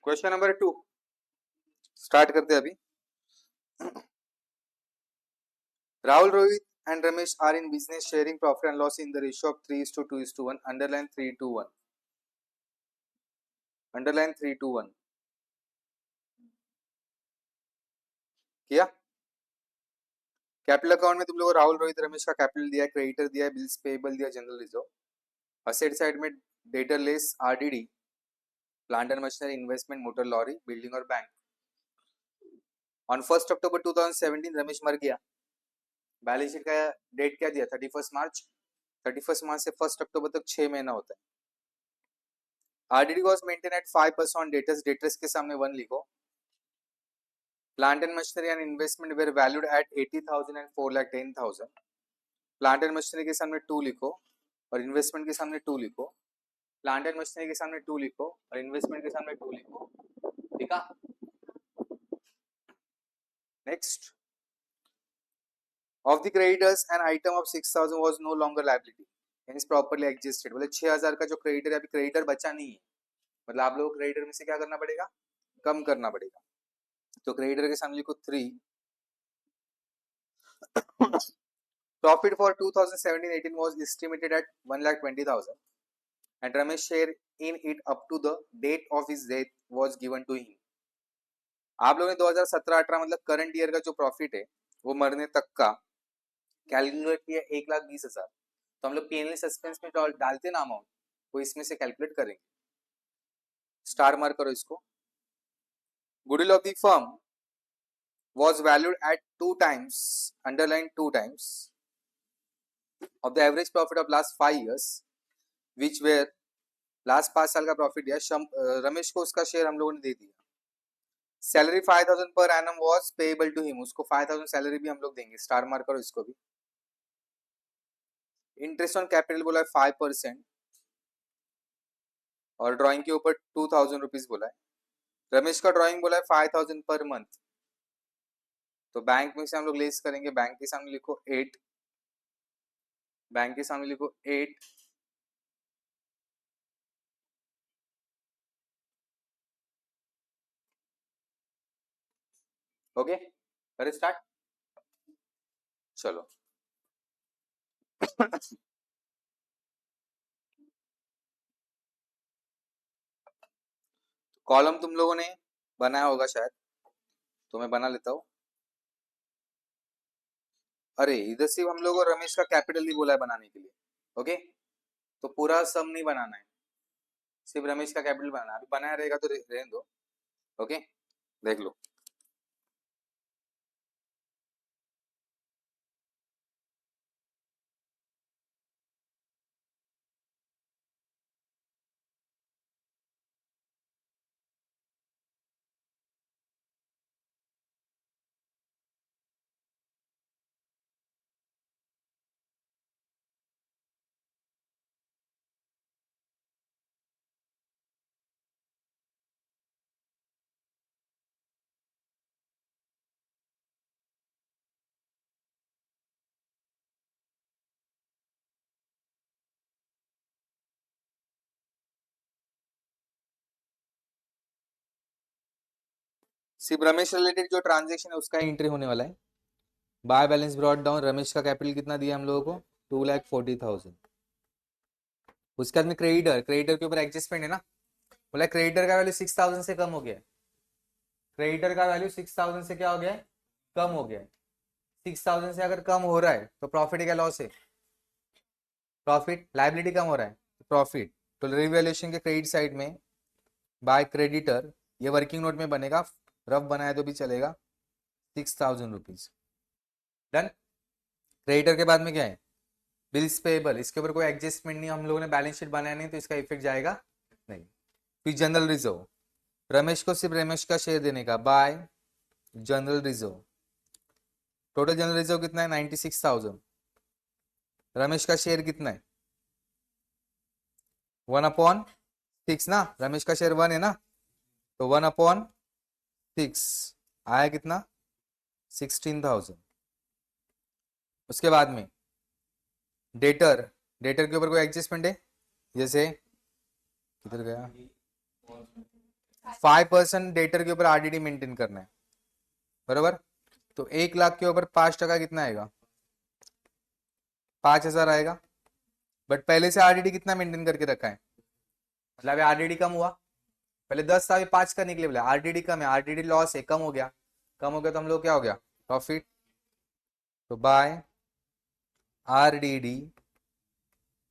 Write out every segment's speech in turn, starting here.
Question number 2 start करते हैं अभी। Rahul, Rohit and Ramesh are in business sharing profit and loss in the ratio of 3:2:1. Underline 3:1. Underline 3:1. किया? Capital account में तुम लोगों को राहुल, रोहित, रमेश का कैपिटल दिया है, क्रेडिटर दिया है, बिल्स पेएबल दिया, जनरल रिजर्व। असेट साइड में debtor less RDD, plant and machinery, investment, motor lorry, building और बैंक। ऑन 1 अक्टूबर 2017 रमेश मर गया। बैलेंस शीट का डेट क्या दिया? 31 मार्च। 31 मार्च से 1 अक्टूबर तक 6 महीना होता है। RDD was maintained at 5% on debtors. Debtors के सामने 1 लिखो। Plant and machinery and investment were valued at 80,000 and 4,10,000. Plant and machinery के सामने 2 लिखो और investment के सामने 2 लिखो। Plant and machinery के सामने 2 लिखो और investment के सामने 2 लिखो। ठीक है? Next. Of the creditors, an item of 6,000 was no longer liability. Hence properly adjusted. बोले 6,000 का जो क्रेडिटर है अभी क्रेडिटर बचा नहीं है, मतलब आप लोगों को क्रेडिटर में से क्या करना पड़ेगा? कम करना पड़ेगा। तो क्रेडिटर के सामने लिखो 3। Profit for 2017-18 was estimated at 1,20,000 and Ramesh share in it up to the date of his death was given to him. आप लोगों ने 2017-18 मतलब करंट ईयर का जो प्रॉफिट है वो मरने तक का कैलकुलेट किया 1,20,000। तो हम लोग पीएनएल सस्पेंस में डालते ना अमाउंट, वो इसमें से कैलकुलेट करेंगे। स्टार मार्क करो इसको। Goodwill of the firm was valued at 2 times, underline 2 times of the average profit of last 5 years, which were last 5 साल का प्रॉफिट दिया। रमेश को उसका शेयर हम लोगों ने दे दिया। सैलरी 5,000 पर annum was payable to him, उसको 5,000 सैलरी भी हम लोग देंगे। स्टार मार्क करो इसको भी। इंटरेस्ट ऑन कैपिटल बोला है 5% और ड्राइंग के ऊपर 2,000 रुपीज बोला है। रमेश का ड्राइंग बोला है 5,000 पर मंथ, तो बैंक में से हम लोग लेस करेंगे। बैंक के सामने लिखो 8, बैंक के सामने लिखो 8, ओके करें स्टार्ट। चलो कॉलम तुम लोगों ने बनाया होगा शायद, तो मैं बना लेता हूँ। अरे इधर सिर्फ हम लोगों को रमेश का कैपिटल ही बोला है बनाने के लिए, ओके? तो पूरा सम नहीं बनाना है, सिर्फ रमेश का कैपिटल बनाना है। अभी बनाया रहेगा तो रहने दो, ओके? देख लो। सिर्फ रमेश रिलेटेड जो ट्रांजेक्शन है उसका एंट्री होने वाला है। By balance brought down, Ramesh का कैपिटल कितना दिया हम लोगों को? 2,40,000। उसके बाद में क्रेडिटर, क्रेडिटर के ऊपर एडजस्टमेंट है ना, बोला क्रेडिटर का वैल्यू 6,000 से कम हो गया। क्रेडिटर का वैल्यू 6,000 से क्या हो गया? कम हो गया। 6,000 से अगर कम हो रहा है तो प्रॉफिट है क्या लॉस है? प्रॉफिट। लाइबिलिटी कम हो रहा है प्रॉफिट। तो रिवैल्यूएशन के क्रेडिट साइड में बाय क्रेडिटर, ये वर्किंग नोट में बनेगा, रफ बनाए तो भी चलेगा, 6,000 रुपीज। डन। क्रेडिटर के बाद में क्या है? बिल्स पेएबल, इसके ऊपर कोई एडजस्टमेंट नहीं, हम लोगों ने बैलेंस शीट बनाया नहीं तो इसका इफेक्ट जाएगा नहीं। फिर जनरल रिजर्व, रमेश को सिर्फ रमेश का शेयर देने का, bye general reserve. Total general reserve कितना है? 96,000। रमेश का शेयर कितना है? 1/6 ना, रमेश का शेयर 1 है ना, तो 1/6 आया कितना? 16,000। उसके बाद में डेटर, डेटर के ऊपर कोई एडजस्टमेंट है? जैसे किधर गया? 5% डेटर के ऊपर आरडीडी मेंटेन करना है, बराबर। तो 1 लाख के ऊपर 5% कितना आएगा? 5,000 आएगा। बट पहले से आरडीडी कितना मेंटेन करके रखा है, मतलब आरडीडी कम हुआ, पहले 10 था, अभी 5 करने के लिए बोला, आरडीडी कम है, आरडीडी लॉस है, कम हो गया, कम हो गया तो हम लोग क्या हो गया? प्रॉफिट। तो बाय आरडीडी,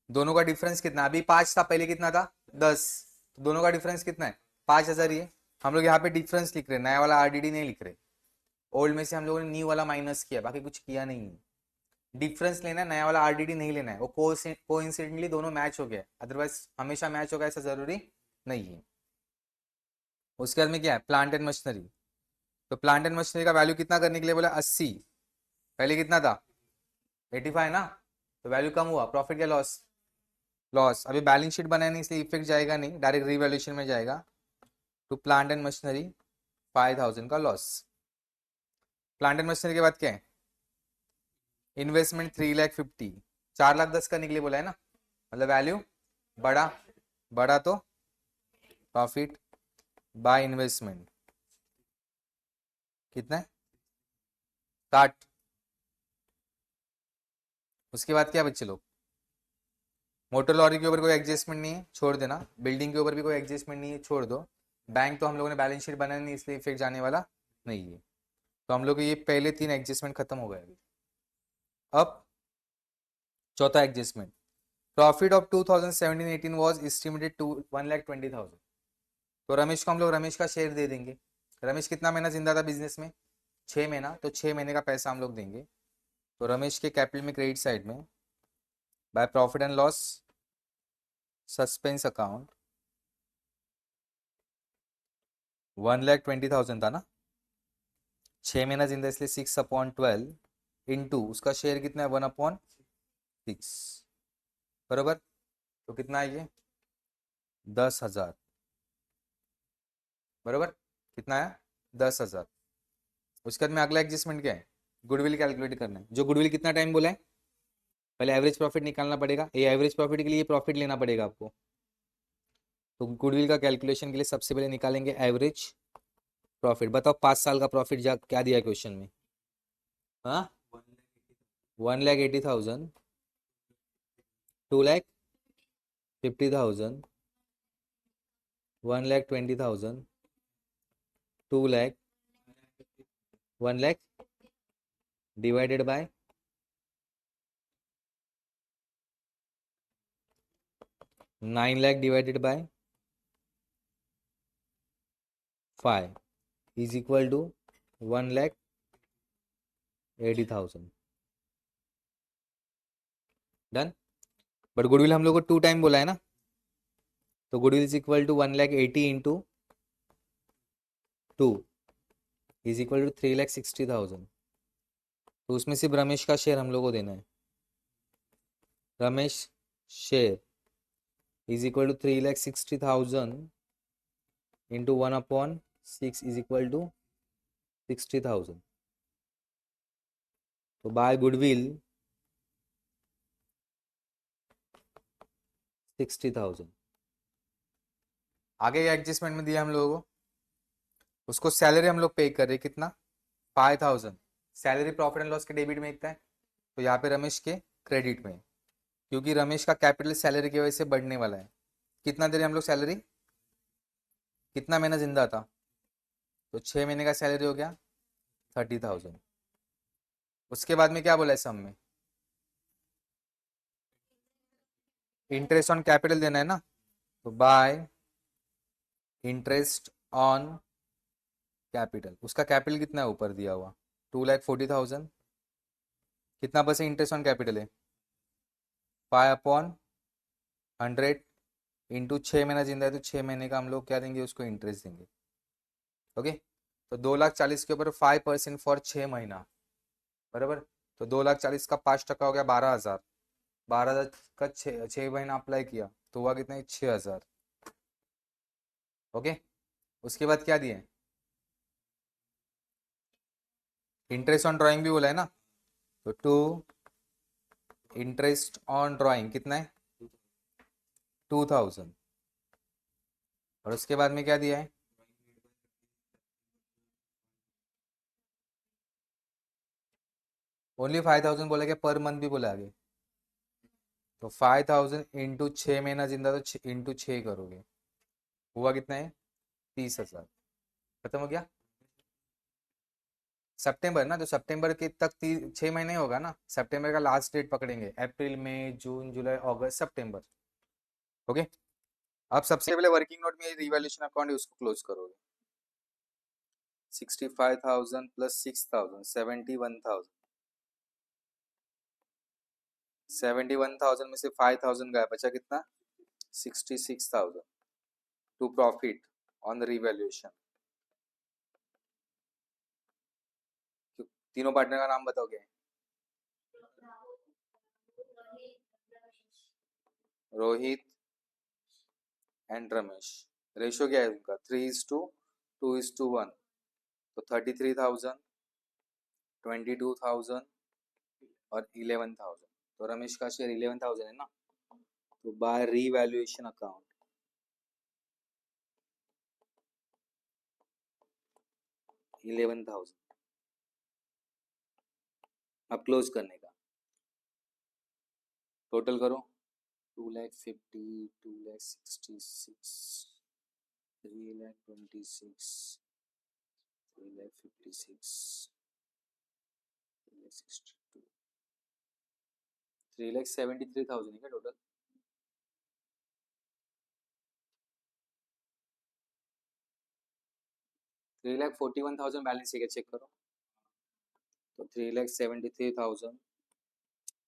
दोनों का डिफरेंस कितना? अभी 5 था, पहले कितना था? 10। तो दोनों का डिफरेंस कितना है? 5,000 ही है। हम लोग यहाँ पे डिफरेंस लिख रहे हैं, नया वाला आरडीडी नहीं लिख रहे। ओल्ड में से हम लोगों ने न्यू वाला माइनस किया, बाकी कुछ किया नहीं है। डिफरेंस लेना है, नया वाला आरडीडी नहीं लेना है। वो कोइंसिडेंटली दोनों मैच हो गया, अदरवाइज हमेशा मैच होगा ऐसा जरूरी नहीं है। उसके बाद में क्या है? Plant and machinery. तो प्लांट एंड मशीनरी का वैल्यू कितना करने के लिए बोला? 80। पहले कितना था? 85 ना। तो वैल्यू कम हुआ, प्रॉफिट या लॉस? लॉस। अभी बैलेंस शीट बनाया नहीं, इसलिए इफेक्ट जाएगा नहीं, डायरेक्ट रिवैल्यूएशन में जाएगा। तो प्लांट एंड मशीनरी 5,000 का लॉस। प्लांट एंड मशीनरी के बाद क्या है? इन्वेस्टमेंट 3,50,000, 4,10,000 करने के लिए बोला है ना, मतलब वैल्यू बड़ा, बड़ा तो प्रॉफिट बाय इन्वेस्टमेंट कितना है? 60। उसके बाद क्या बच्चे लोग? मोटर लॉरी के ऊपर कोई एडजस्टमेंट नहीं है, छोड़ देना। बिल्डिंग के ऊपर भी कोई एडजस्टमेंट नहीं है, छोड़ दो। बैंक तो हम लोगों ने बैलेंस शीट बनाया नहीं, इसलिए इफेक्ट जाने वाला नहीं है। तो हम लोग ये पहले 3 एडजस्टमेंट खत्म हो गए। अब चौथा adjustment, profit of 2017-18 was estimated to 1,20,000। तो रमेश को हम लोग रमेश का शेयर दे देंगे। रमेश कितना महीना जिंदा था बिजनेस में? 6 महीना। तो 6 महीने का पैसा हम लोग देंगे। तो रमेश के कैपिटल में क्रेडिट साइड में by profit and loss suspense account 1,20,000 था ना, 6 महीना जिंदा, इसलिए 6/12 इंटू उसका शेयर कितना है? 1/6, बराबर। तो कितना है ये? 10,000, बराबर। कितना है? 10,000। उसके बाद में अगला एडजस्टमेंट क्या है? गुडविल कैलकुलेट करना है। जो गुडविल कितना टाइम बोला है? पहले एवरेज प्रॉफिट निकालना पड़ेगा, ये एवरेज प्रॉफिट के लिए प्रॉफिट लेना पड़ेगा आपको। तो गुडविल का कैलकुलेशन के लिए सबसे पहले निकालेंगे एवरेज प्रॉफिट। बताओ 5 साल का प्रॉफिट जा क्या दिया है क्वेश्चन में? हाँ, 1,80,000, 2,50,000, 1,20,000, 2,00,000, 1,00,000 divided by 9,00,000 divided by 5 is equal to 1,80,000। Done. But goodwill हम लोग को 2 टाइम बोला है ना, तो goodwill is equal to 1,80,000 into 2 is equal to 3,60,000। तो उसमें सिर्फ रमेश का शेयर हम लोग को देना है। Ramesh share is equal to 3,60,000 into 1/6 is equal to 60,000। तो बाय गुडविल 60,000। आगे एडजस्टमेंट में दिया हम लोगों को, उसको सैलरी हम लोग पे कर रहे कितना? 5,000। सैलरी प्रॉफिट एंड लॉस के डेबिट में इतना है, तो यहाँ पे रमेश के क्रेडिट में, क्योंकि रमेश का कैपिटल सैलरी की वजह से बढ़ने वाला है। कितना दे रहे हम लोग सैलरी? कितना महीना जिंदा था? तो 6 महीने का सैलरी हो गया 30,000। उसके बाद में क्या बोला है सम में? इंटरेस्ट ऑन कैपिटल देना है ना, तो बाय इंटरेस्ट ऑन कैपिटल। उसका कैपिटल कितना है ऊपर दिया हुआ? 2,40,000। कितना परसेंट इंटरेस्ट ऑन कैपिटल है? 5/100 इंटू 6 महीना जिंदा है, तो 6 महीने का हम लोग क्या देंगे? उसको इंटरेस्ट देंगे। ओके। तो 2,40,000 के ऊपर 5% फॉर 6 महीना, बराबर। तो 2,40,000 का 5% हो गया 12,000। 12,000 का 6 महीना अप्लाई किया तो हुआ कितना? 6,000। ओके। उसके बाद क्या दिए? इंटरेस्ट ऑन ड्राइंग भी बोला है ना, तो 2 इंटरेस्ट ऑन ड्राइंग कितना है? 2,000। और उसके बाद में क्या दिया है? ओनली 5,000 बोला क्या, पर मंथ भी बोला आगे? तो 5,000 इंटू 6 महीना जिंदा, तो इंटू 6 करोगे, हुआ कितना है? 30,000। खत्म हो गया। सितंबर ना, तो सितंबर के तक 6 महीने होगा ना, सितंबर का लास्ट डेट पकड़ेंगे, अप्रैल मई जून जुलाई अगस्त सितंबर। ओके। अब सबसे पहले वर्किंग नोट में रिवैल्यूएशन अकाउंट है उसको क्लोज करोगे। 65,000 प्लस 6,000 71,000। 71,000 में से 5,000 गया, बचा कितना? 66,000 to profit on the revaluation. तीनों पार्टनर का नाम बताओ क्या है? रोहित एंड रमेश। रेशियो क्या है उनका? 3:2:1। तो 33,000, 22,000 और 11,000। तो रमेश का शेयर 11,000 है ना, तो बाय रीवैल्यूएशन अकाउंट 11,000। अब क्लोज करने का टोटल करो। 2,50,000, 2,66,000, 3,26,000, 3,56,000, 3,62,000, 3,73,000 है क्या टोटल? $3,41,000 बैलेंस है क्या, चेक करो। तो 3,73,000,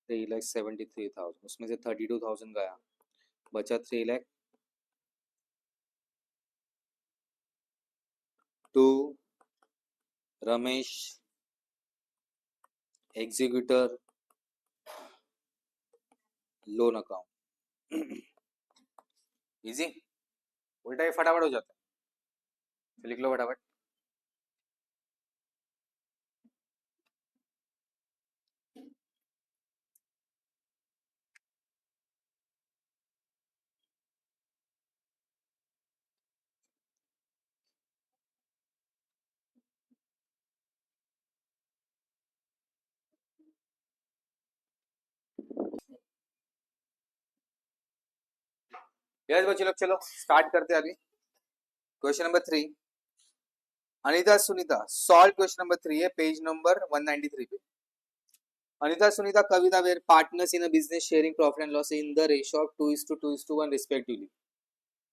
3,73,000 उसमें से 32,000 गया, बचा 3,00,000। To Ramesh executor loan account. Easy, उल्टा ही फटाफट हो जाता है, तो लिख लो फटाफट। यस बच्चे लोग, चलो स्टार्ट करते हैं अभी। Question number 3, Anita Sunita solve question number 3 है, पेज नंबर 193 पे। Anita Sunita Kavita were partners in a business sharing profit and loss in the ratio of 2:2:1 respectively.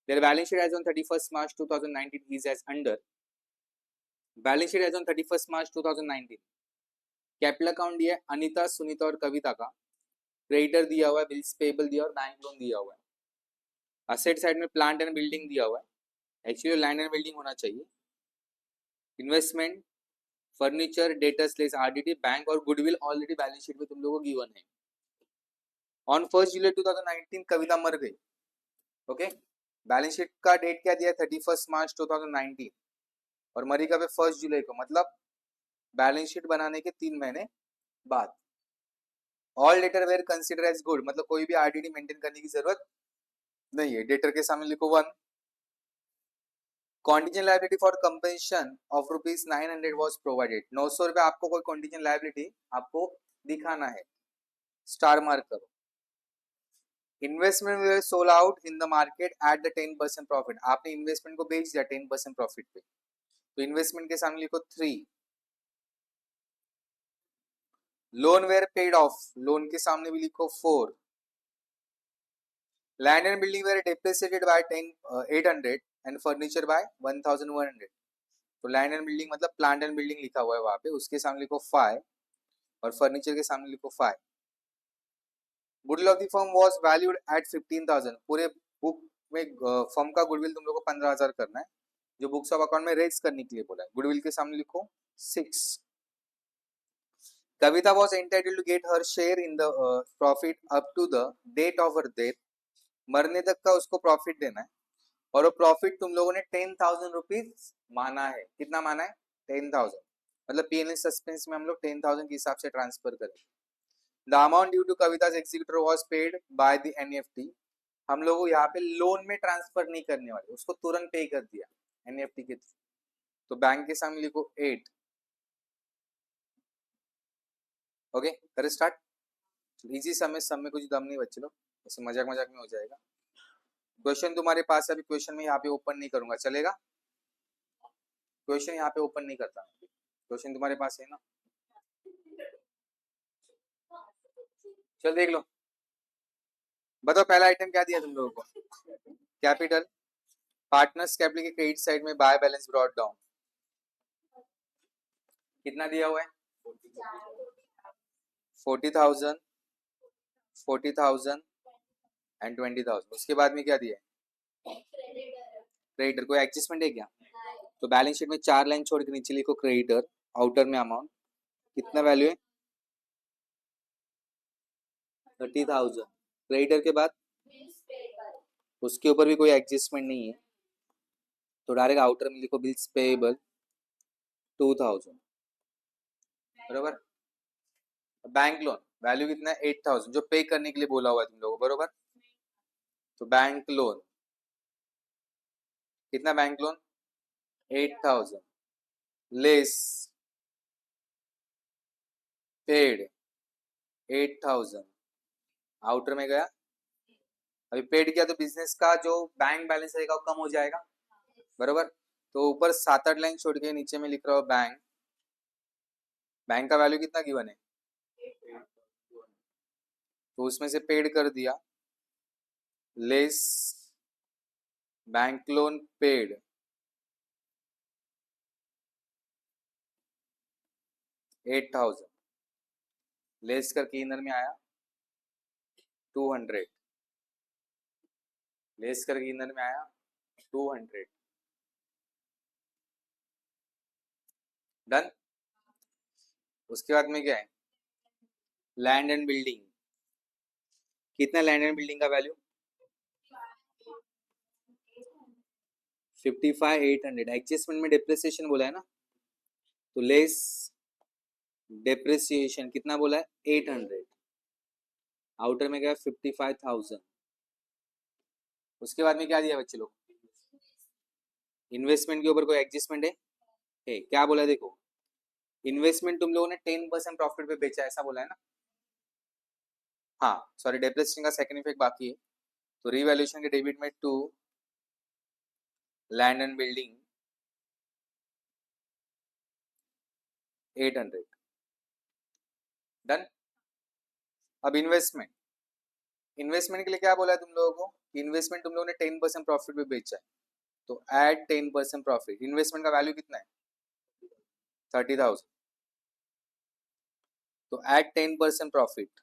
Their balance sheet as on 31st March 2019 is as under. Balance sheet as on 31st March 2019। Capital account दिया है अनिता सुनीता और कविता का, creditor दिया हुआ है, bills payable दिया और bank loan दिया हुआ है। असेट साइड में प्लांट एंड बिल्डिंग दिया हुआ है, एक्चुअली लैंड एंड बिल्डिंग होना चाहिए। Investment, furniture, debtors less RDD, bank और गुडविल ऑलरेडी बैलेंस शीट में तुम लोगों को गिवन है। ऑन 1 जुलाई 2019 कविता मर गई। ओके, बैलेंस शीट का डेट क्या दिया है? 31 मार्च 2019 और मरी कब है? 1 जुलाई को, मतलब बैलेंस शीट बनाने के 3 महीने बाद। All debtor were consider as good, मतलब कोई भी आरडीडी मेंटेन करने की जरूरत नहीं है। डेटर के सामने लिखो 1। Contingent liability for compensation of ₹900 was provided. 900 रुपए आपको कोई कॉन्टिजेंट लायबिलिटी आपको दिखाना है, स्टार मार्क करो। Investment way sold out in the market at the 10% profit. आपने इन्वेस्टमेंट को बेच दिया 10% प्रॉफिट पे, तो इन्वेस्टमेंट के सामने लिखो 3। Loan were paid off, loan के सामने भी लिखो 4। Land and building were depreciated by 800 and furniture by 1,100। तो लैंड एंड बिल्डिंग मतलब प्लांट एंड बिल्डिंग लिखा हुआ है वहां पे, उसके सामने लिखो 5 और फर्नीचर के सामने लिखो 5। Goodwill of the firm was valued at 15,000। पूरे बुक में फर्म का गुडविल तुम लोग को 15,000 करना है, जो बुक्स ऑफ अकाउंट में रेज करने के लिए बोला है। गुडविल के सामने लिखो 6। कविता was entitled to get her share in the profit up to the date of her death। मरने तक का उसको प्रॉफिट देना है, और वो प्रॉफिट तुम लोगों ने 10,000 रुपीज माना है। कितना माना है? 10,000। मतलब पीएनएल सस्पेंस में हम लोग 10,000 के हिसाब से ट्रांसफर करेंगे। द अमाउंट ड्यू टू कविता's executor was paid by the NEFT. हम लोग यहाँ पे लोन में ट्रांसफर नहीं करने वाले, उसको तुरंत पे कर दिया एनईएफटी के थ्रू। तो बैंक के सामने लिखो 8। ओके करें स्टार्ट। इजी सब में कुछ दम नहीं बच्चे लोग, ऐसे मजाक मजाक में हो जाएगा। क्वेश्चन तुम्हारे पास है, अभी क्वेश्चन में यहाँ पे ओपन नहीं करूंगा, चलेगा? क्वेश्चन यहाँ पे ओपन नहीं करता, क्वेश्चन तुम्हारे पास है ना। चल देख लो, बताओ पहला आइटम क्या दिया तुम लोगों को? कैपिटल। पार्टनर्स कैपिटल के क्रेडिट साइड में बाय बैलेंस ब्रॉट डाउन कितना दिया हुआ है? 40,000, 40,000 एंड 20,000। उसके बाद में क्या दिया है? क्रेडिटर। कोई एडजस्टमेंट है क्या? तो बैलेंस शीट में 4 लाइन छोड़ के नीचे लिखो क्रेडिटर, आउटर में अमाउंट कितना वैल्यू है? 30,000। क्रेडिटर के बाद उसके ऊपर भी कोई एडजस्टमेंट नहीं है, तो डायरेक्ट आउटर में लिखो बिल्स पेएबल 2,000, बरोबर। बैंक लोन वैल्यू कितना है? 8,000, जो पे करने के लिए बोला हुआ है तुम लोगों को, बरोबर। तो बैंक लोन कितना? Bank loan 8,000 less paid 8,000, outer में गया। अभी पेड किया तो बिजनेस का जो बैंक बैलेंस रहेगा वो कम हो जाएगा, बरोबर। तो ऊपर 7-8 लाइन छोड़ के नीचे में लिख रहा हूँ बैंक। बैंक का वैल्यू कितना गिवन है? तो उसमें से पेड कर दिया, less bank loan paid 8,000, less करके इनर में आया 200, लेस करके इनर में आया 200। डन। उसके बाद में क्या है? लैंड एंड बिल्डिंग कितना? लैंड एंड बिल्डिंग का वैल्यू 55,800। एडजस्टमेंट में डेप्रिसिएशन बोला है ना, तो लेस डेप्रिसिएशन कितना बोला है? 800, आउटर में गया 55,000। उसके बाद में क्या दिया बच्चे लोग? इन्वेस्टमेंट के ऊपर कोई एडजस्टमेंट है? क्या बोला है देखो, इन्वेस्टमेंट तुम लोगों ने 10% प्रॉफिट पे बेचा, ऐसा बोला है ना। हाँ सॉरी, डेप्रिसिएशन का सेकंड इफेक्ट बाकी है। तो रीवैल्यूएशन के डेबिट में 2 लैंड एंड बिल्डिंग 800। डन। अब इन्वेस्टमेंट, इन्वेस्टमेंट के लिए क्या बोला है तुम लोगों को? इन्वेस्टमेंट तुम लोगों ने 10% प्रॉफिट पे बेचा है, तो एड 10% प्रॉफिट। इन्वेस्टमेंट का वैल्यू कितना है? 30,000, तो एड 10% प्रॉफिट।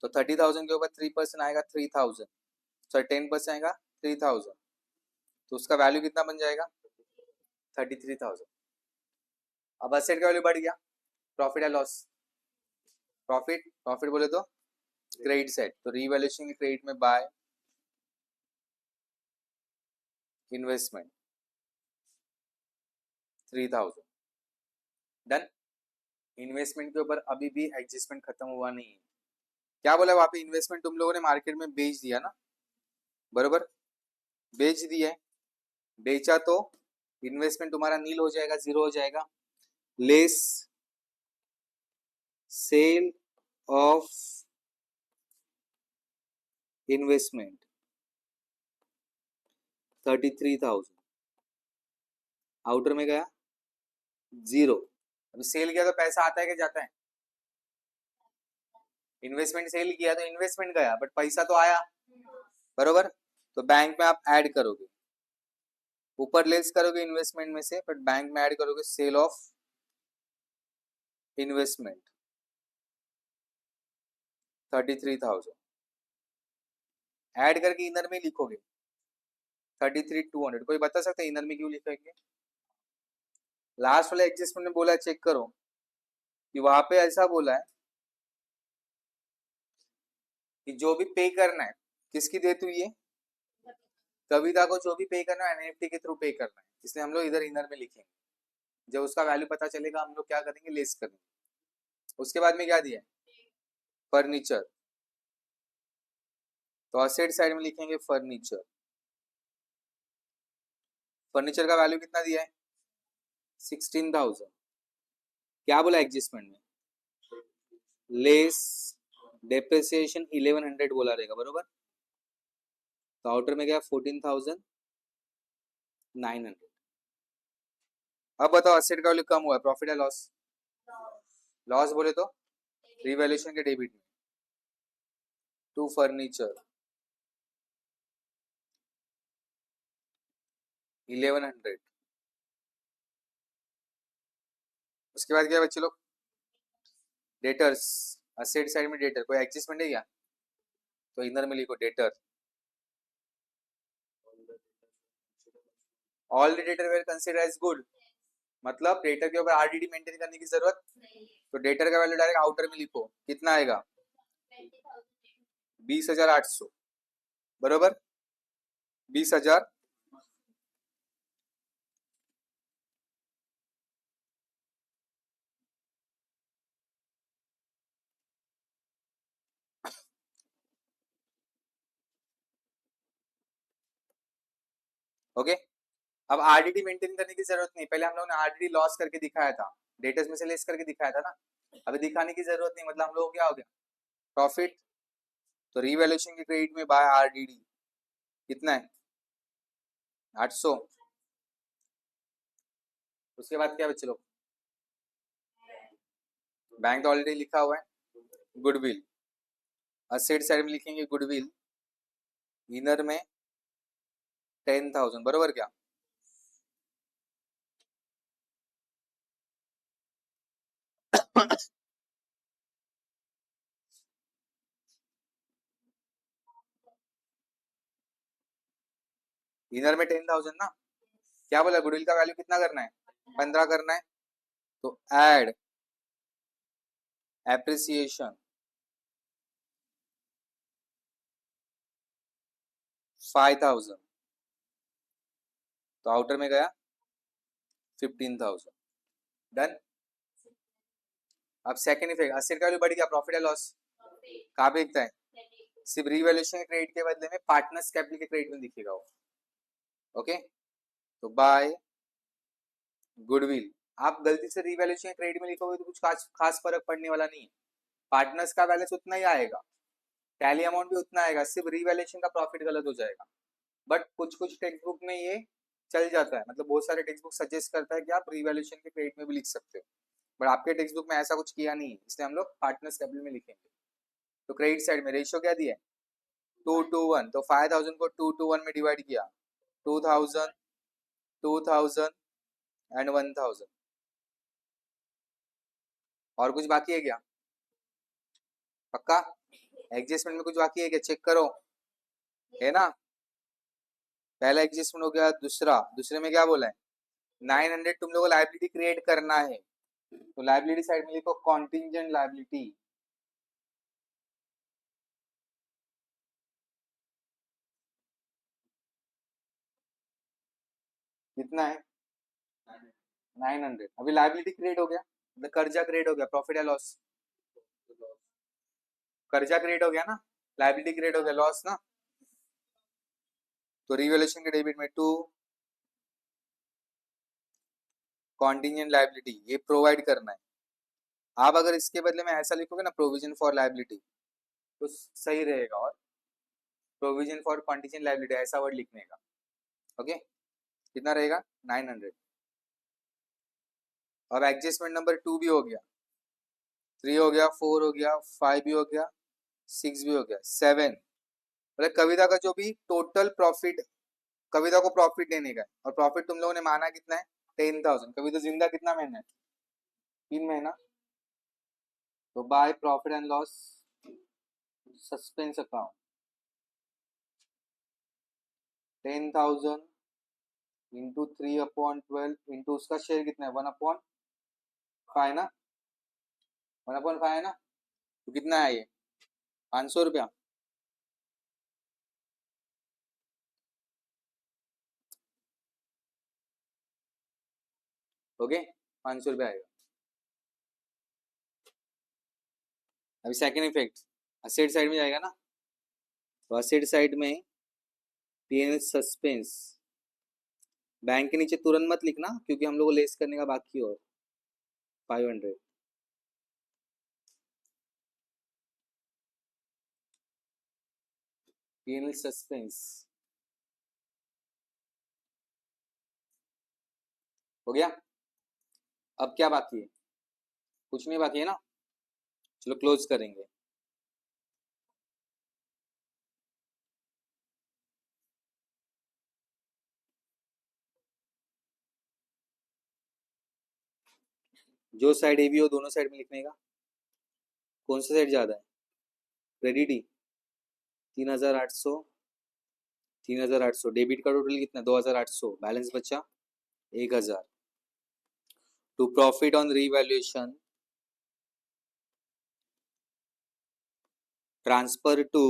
तो 30,000 के ऊपर 3% आएगा 3,000, सॉरी 10% आएगा 3,000, तो उसका वैल्यू कितना बन जाएगा? 33,000। अब असेट का वैल्यू बढ़ गया, प्रॉफिट है लॉस? प्रॉफिट, प्रॉफिट बोले तो क्रेडिट साइड, तो रीवैल्यूएशन के क्रेडिट में बाय इन्वेस्टमेंट 3,000। डन। इन्वेस्टमेंट के ऊपर अभी भी एडजस्टमेंट खत्म हुआ नहीं है। क्या बोला वहां पे? इन्वेस्टमेंट तुम लोगों ने मार्केट में बेच दिया ना, बरोबर। बेच दिया है, बेचा तो इन्वेस्टमेंट तुम्हारा नील हो जाएगा, जीरो हो जाएगा। लेस सेल ऑफ इन्वेस्टमेंट 33,000, आउटर में गया जीरो। अभी सेल किया तो पैसा आता है कि जाता है? इन्वेस्टमेंट सेल किया तो इन्वेस्टमेंट गया, बट पैसा तो आया, बरोबर। तो बैंक में आप ऐड करोगे, ऊपर लेस करोगे इन्वेस्टमेंट में से, बट बैंक में ऐड करोगे सेल ऑफ इन्वेस्टमेंट 33,000, ऐड करके इनर में लिखोगे 33,200। कोई बता सकता है इनर में क्यों लिखेंगे? लास्ट वाले एडजस्टमेंट में बोला है, चेक करो कि वहां पे ऐसा बोला है कि जो भी पे करना है, किसकी देती हुई है? कविता को जो भी पे करना है एनएफटी के थ्रू पे करना है, इसलिए हम लोग इधर इनर में लिखेंगे। जब उसका वैल्यू पता चलेगा हम लोग क्या करेंगे? लेस करेंगे। उसके बाद में क्या दिया है? फर्नीचर, तो असेट साइड में लिखेंगे फर्नीचर। फर्नीचर का वैल्यू कितना दिया है? 16,000। क्या बोला एडजस्टमेंट में? लेस डेप्रिसिएशन 1100 बोला रहेगा, बरोबर। तो आउटर में क्या 14,900। अब बताओ असेट का वैल्यू कम हुआ है, प्रॉफिट है लॉस? लॉस बोले तो रिवैल्यूएशन के डेबिट में टू फर्नीचर 1100। उसके बाद क्या बच्चे लोग? डेटर्स। असेट साइड में डेटर, कोई एडजस्टमेंट है क्या? तो इधर में लिखो debtor. All the debtor were consider as good, मतलब डेटर के ऊपर आरडीडी मेंटेन करने की जरूरत। तो डेटर का वैल्यू डायरेक्ट आउटर में लिखो, कितना आएगा? 20,800, बरोबर। 20,000। ओके। अब आरडीडी मेंटेन करने की जरूरत नहीं, पहले हम लोगों ने आरडीडी लॉस करके दिखाया था, डेटर्स में से लेस करके दिखाया था ना। अभी दिखाने की जरूरत नहीं, मतलब हम लोग क्या हो गया? प्रॉफिट। तो रिवैल्यूएशन के क्रेडिट में बाय आरडीडी कितना है? 800। उसके बाद क्या बच्चे लोग? बैंक तो ऑलरेडी लिखा हुआ है। गुडविल, असेट साइड में लिखेंगे गुडविल, इनर में 10,000, बरोबर क्या? इनर में 10,000 ना। क्या बोला? गुडविल का वैल्यू कितना करना है? 15 करना है। तो एड एप्रिसिएशन 5,000, तो आउटर में गया 15,000। डन। अब सेकंड इफेक्ट, असेट का वैल्यू बढ़ गया, प्रॉफिट है लॉस? कहाँ पे दिखता है? सिर्फ रिवैल्यूएशन के क्रेडिट के बदले में पार्टनर्स कैपिटल के क्रेडिट में दिखेगा वो। ओके। तो बाय गुडविल, आप गलती से रिवैल्यूएशन क्रेडिट में लिखोगे तो कुछ खास फर्क पड़ने वाला नहीं है। पार्टनर्स का बैलेंस उतना ही आएगा, टैली अमाउंट भी उतना आएगा, सिर्फ रिवैल्यूएशन का प्रॉफिट गलत हो जाएगा। बट कुछ कुछ टेक्स्ट बुक में ये चल जाता है, मतलब बहुत सारे टेक्स्ट बुक सजेस्ट करता है कि आप रिवैल्यूएशन के क्रेडिट में भी लिख सकते हो, बट आपके टेक्स्ट बुक में ऐसा कुछ किया नहीं है, इसलिए हम लोग पार्टनर्स कैपिटल में लिखेंगे। तो क्रेडिट साइड में रेशियो क्या दिया है? 2:1, तो 5,000 को 2:1 में डिवाइड किया, 2,000, 2,000 एंड 1,000। और कुछ बाकी है क्या? पक्का? एडजस्टमेंट में कुछ बाकी है क्या? चेक करो, है ना। पहला एडजस्टमेंट हो गया, दूसरे में क्या बोला है? 900 तुम लोगों को लाइबिलिटी क्रिएट करना है, तो लाइबिलिटी साइड में लिखो कॉन्टिंजेंट लाइबिलिटी। कितना है? 900। अभी लाइबिलिटी क्रिएट हो गया, मतलब कर्जा क्रिएट हो गया, प्रॉफिट या लॉस? कर्जा क्रिएट हो गया ना, लाइबिलिटी क्रिएट हो गया, लॉस ना। तो रिवैल्यूएशन के डेबिट में टू कॉन्टिंजेंट लाइबिलिटी, ये प्रोवाइड करना है। आप अगर इसके बदले में ऐसा लिखोगे ना, प्रोविजन फॉर लाइबिलिटी, तो सही रहेगा। और प्रोविजन फॉर कॉन्टिंजेंट लाइबिलिटी ऐसा वर्ड लिखने का। ओके। कितना रहेगा? 900। अब एडजस्टमेंट नंबर 2 भी हो गया, 3 हो गया, 4 हो गया, 5 भी हो गया, 6 भी हो गया, 7। मतलब कविता का जो भी टोटल प्रॉफिट, कविता को प्रॉफिट देने का है, और प्रॉफिट तुम लोगों ने माना कितना है? 10,000। कविता जिंदा कितना महीना है? 3 महीना। तो by profit and loss suspense account 10,000 into 3/12 into उसका शेयर कितना है? 1/5 ना, 1/5 है ना। तो कितना है ये? 500 रुपया। ओके, 500 रुपया आएगा। अभी सेकंड इफेक्ट असेट साइड में जाएगा ना, तो असेट साइड में पीएनएल सस्पेंस, बैंक के नीचे तुरंत मत लिखना क्योंकि हम लोग को लेस करने का बाकी है। और 500. P&L सस्पेंस हो गया. अब क्या बाकी है? कुछ नहीं बाकी है ना. चलो क्लोज करेंगे. जो साइड ए बी हो दोनों साइड में लिखने का. कौन सा साइड ज्यादा है? क्रेडिट ही. 3800. 3800 डेबिट का टोटल कितना? 2800. बैलेंस बचा 1000. To profit on revaluation transfer to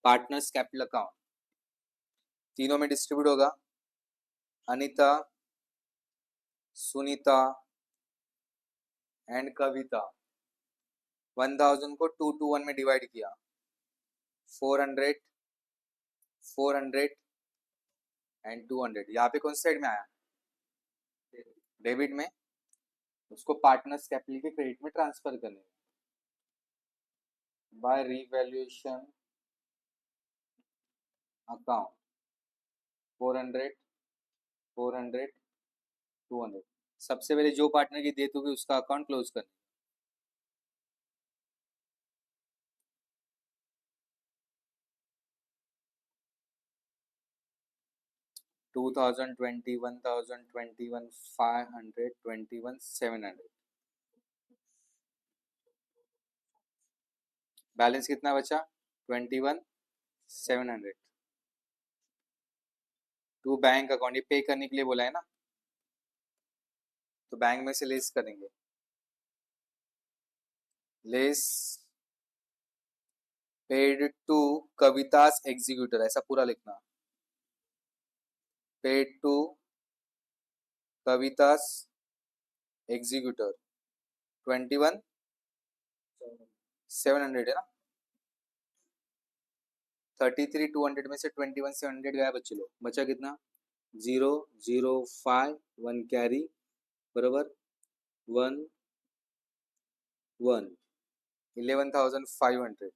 partners capital account. तीनों में डिस्ट्रीब्यूट होगा. अनीता, सुनीता एंड कविता. 1000 को 2 to 1 में डिवाइड किया. 400, 400 एंड 200. यहाँ पे कौन सी साइड में आया? डेबिट में. उसको पार्टनर्स कैपिटल के क्रेडिट में ट्रांसफर करने बाय रीवैल्यूएशन अकाउंट. 400, 400, 200. सबसे पहले जो पार्टनर की डेथ होगी उसका अकाउंट क्लोज करना. 2000, 21,000, 21,500, 21,700. बैलेंस कितना बचा? 21,700. To bank account. ये पे करने के लिए बोला है ना, तो बैंक में से लेस करेंगे. Less paid to Kavita's executor. ऐसा पूरा लिखना. पेड टू कवितास एग्जीक्यूटर 21,700 है ना. 33,200 में से 21,700 गया. बच्चे लो बचा कितना? 0,0,5 1 कैरी बराबर 1 1 11,500.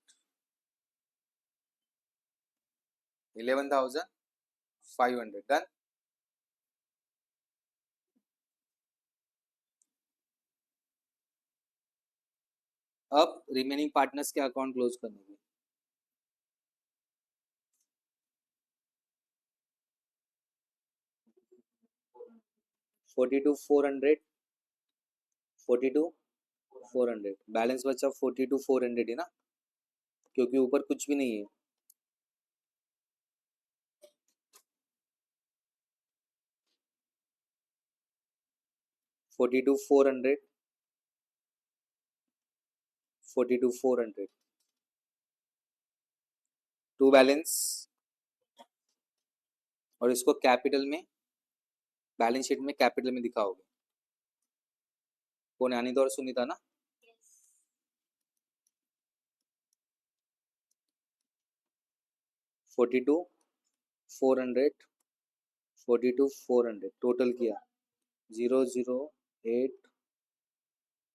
11,500 डन. अब रिमेनिंग पार्टनर्स के अकाउंट क्लोज करने के. $42,400, 42,400. बैलेंस बचा 42,400 है ना, क्योंकि ऊपर कुछ भी नहीं है. $42,400, 42,400. टू बैलेंस और इसको कैपिटल में, बैलेंस शीट में कैपिटल में दिखाओगे. कौन है? अनिता और सुनीता ना. $42,400, 42,400 टोटल किया 0,0,8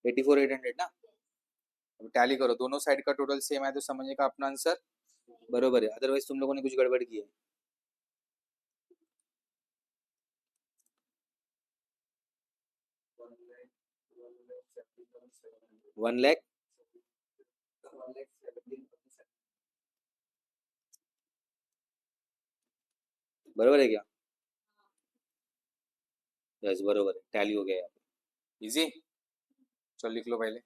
84,800 ना. अब टैली करो. दोनों साइड का टोटल सेम है तो समझने का अपना आंसर बरोबर है. अदरवाइज तुम लोगों ने कुछ गड़बड़ की है. 1 लाख बरोबर है क्या? यस बरोबर है. टैली हो गया. इजी. चल लिख लो पहले.